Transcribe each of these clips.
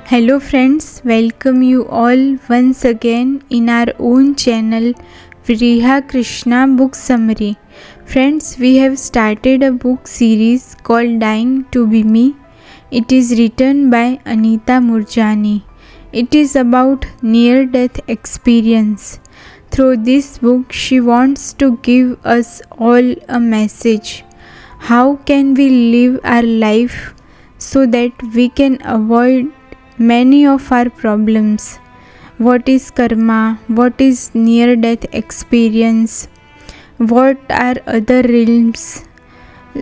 Hello friends, welcome you all once again in our own channel Vriha Krishna Book Summary. Friends, we have started a book series called Dying to Be Me. It is written by Anita Moorjani. It is about near-death experience. Through this book, she wants to give us all a message. How can we live our life so that we can avoid many of our problems? What is karma? What is near death experience? What are other realms?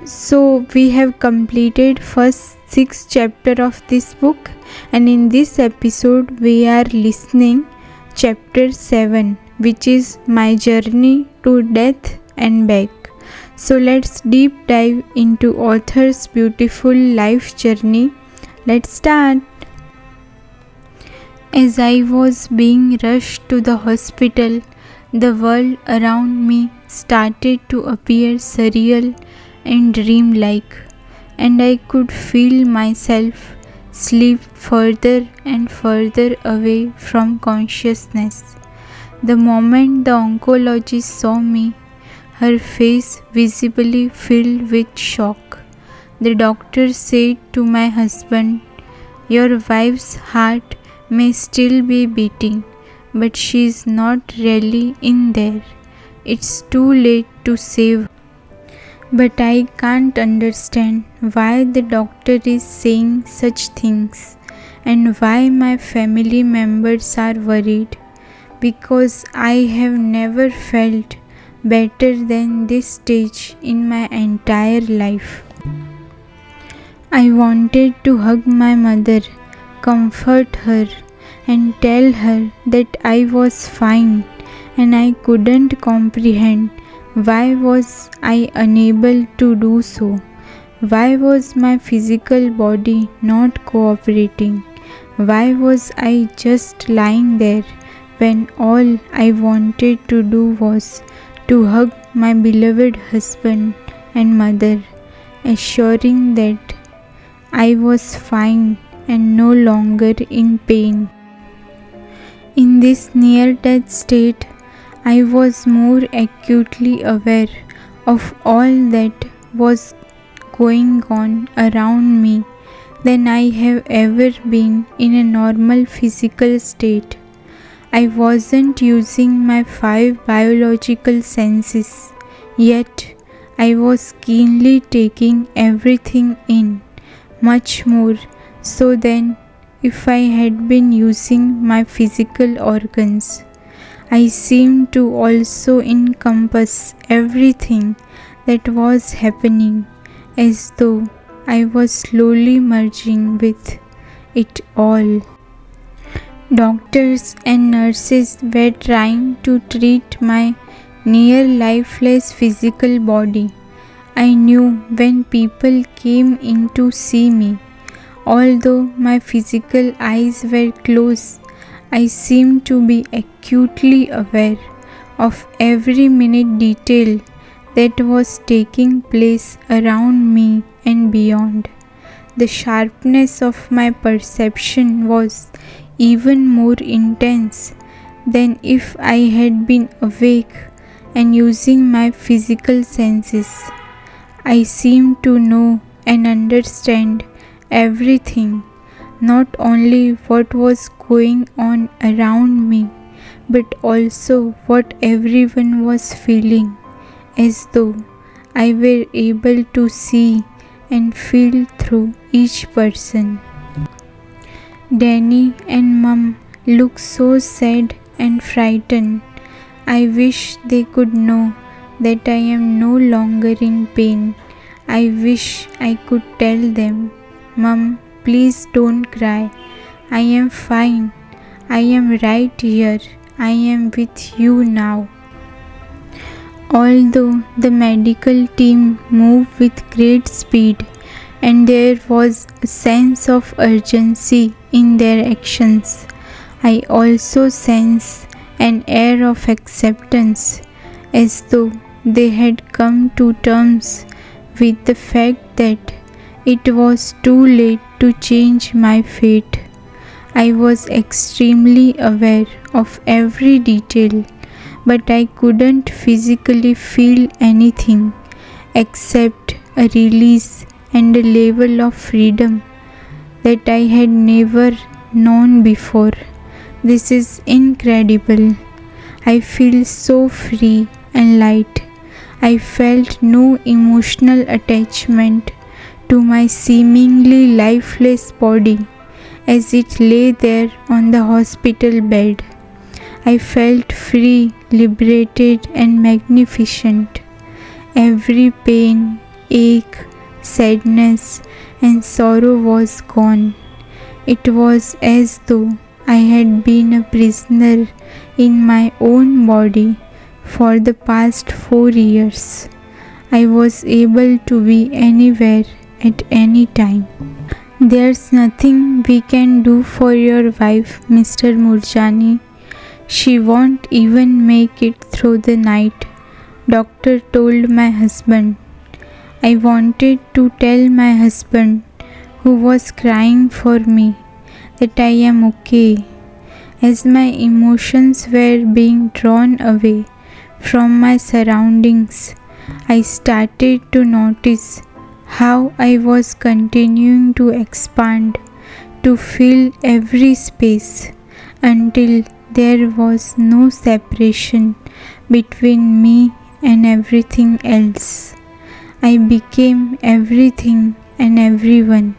So we have completed first 6 chapter of this book, and in this episode we are listening chapter 7, which is My Journey to Death and Back. So let's deep dive into author's beautiful life journey. Let's start. As I was being rushed to the hospital, the world around me started to appear surreal and dreamlike, and I could feel myself slip further and further away from consciousness. The moment the oncologist saw me, her face visibly filled with shock. The doctor said to my husband, "Your wife's heart may still be beating, but she is not really in there. It's too late to save her." But I can't understand why the doctor is saying such things and why my family members are worried, because I have never felt better than this stage in my entire life. I wanted to hug my mother, comfort her, and tell her that I was fine, and I couldn't comprehend why was I unable to do so. Why was my physical body not cooperating? Why was I just lying there when all I wanted to do was to hug my beloved husband and mother, assuring that I was fine and no longer in pain? In this near-death state, I was more acutely aware of all that was going on around me than I have ever been in a normal physical state. I wasn't using my 5 biological senses, yet I was keenly taking everything in, much more so than if I had been using my physical organs. I seemed to also encompass everything that was happening, as though I was slowly merging with it all. Doctors and nurses were trying to treat my near lifeless physical body. I knew when people came in to see me. Although my physical eyes were closed, I seemed to be acutely aware of every minute detail that was taking place around me and beyond. The sharpness of my perception was even more intense than if I had been awake and using my physical senses. I seemed to know and understand everything, not only what was going on around me, but also what everyone was feeling, as though I were able to see and feel through each person. Danny and Mum looked so sad and frightened. I wish they could know that I am no longer in pain. I wish I could tell them, "Mum, please don't cry. I am fine. I am right here. I am with you now." Although the medical team moved with great speed and there was a sense of urgency in their actions, I also sensed an air of acceptance, as though they had come to terms with the fact that it was too late to change my fate. I was extremely aware of every detail, but I couldn't physically feel anything except a release and a level of freedom that I had never known before. This is incredible. I feel so free and light. I felt no emotional attachment to my seemingly lifeless body as it lay there on the hospital bed. I felt free, liberated, and magnificent. Every pain, ache, sadness, and sorrow was gone. It was as though I had been a prisoner in my own body for the past 4 years. I was able to be anywhere at any time. There's nothing we can do for your wife, Mr. Moorjani. She won't even make it through the night, doctor told my husband. I wanted to tell my husband, who was crying for me, that I am okay. As my emotions were being drawn away from my surroundings, I started to notice how I was continuing to expand, to fill every space until there was no separation between me and everything else. I became everything and everyone.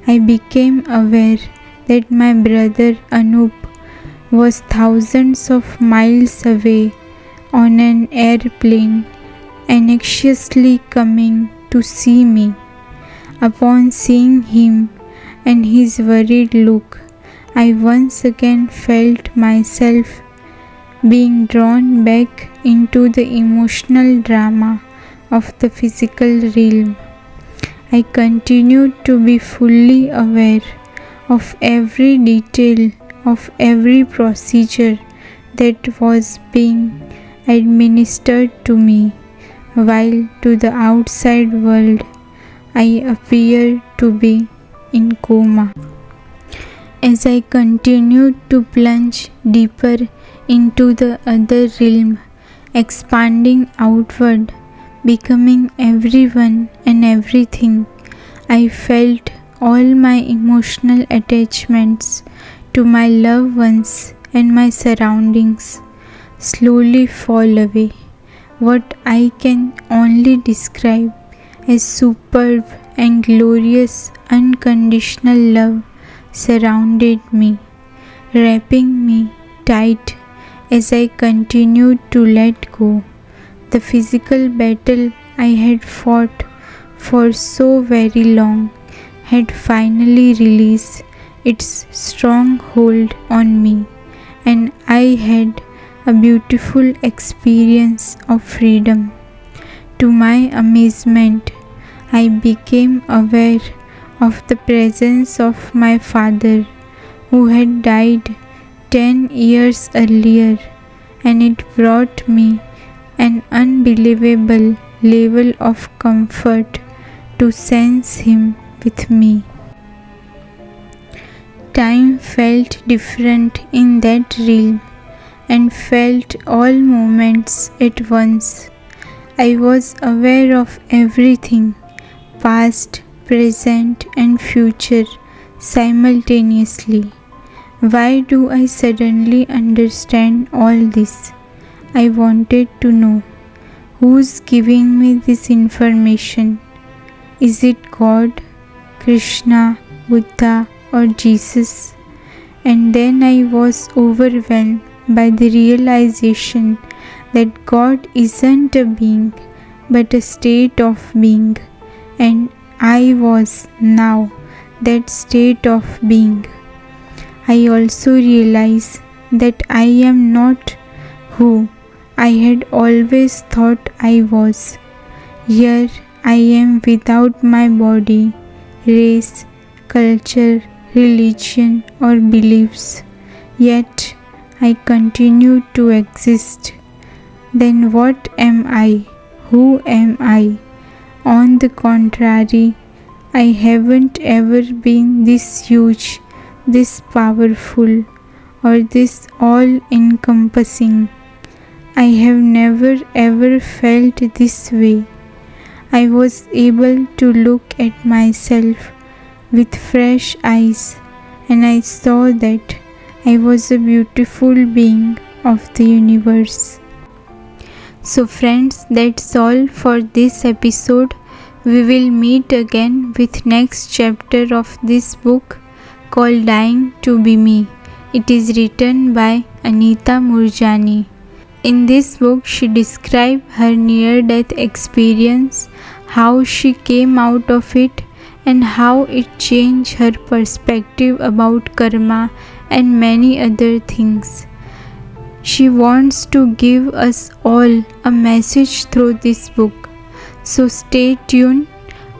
I became aware that my brother Anup was thousands of miles away on an airplane, anxiously coming to see me. Upon seeing him and his worried look, I once again felt myself being drawn back into the emotional drama of the physical realm. I continued to be fully aware of every detail of every procedure that was being administered to me, while to the outside world I appeared to be in coma. As I continued to plunge deeper into the other realm, expanding outward, becoming everyone and everything, I felt all my emotional attachments to my loved ones and my surroundings slowly fall away. What I can only describe as superb and glorious unconditional love surrounded me, wrapping me tight as I continued to let go. The physical battle I had fought for so very long had finally released its strong hold on me, and I had a beautiful experience of freedom. To my amazement, I became aware of the presence of my father, who had died 10 years earlier, and it brought me an unbelievable level of comfort to sense him with me. Time felt different in that realm and felt all moments at once. I was aware of everything, past, present, and future simultaneously. Why do I suddenly understand all this? I wanted to know. Who's giving me this information? Is it God, Krishna, Buddha, or Jesus? And then I was overwhelmed by the realization that God isn't a being but a state of being, and I was now that state of being. I also realized that I am not who I had always thought I was. Here I am without my body, race, culture, religion, or beliefs, yet I continue to exist. Then what am I? Who am I? On the contrary, I haven't ever been this huge, this powerful, or this all encompassing. I have never ever felt this way. I was able to look at myself with fresh eyes, and I saw that I was a beautiful being of the universe. So friends, that's all for this episode. We will meet again with next chapter of this book called Dying to Be Me. It is written by Anita Moorjani. In this book, she described her near-death experience, how she came out of it, and how it changed her perspective about karma and many other things. She wants to give us all a message through this book. So stay tuned.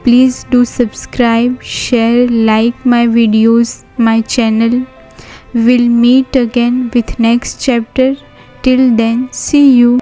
Please do subscribe, share, like my videos, my channel. We'll meet again with next chapter. Till then, see you.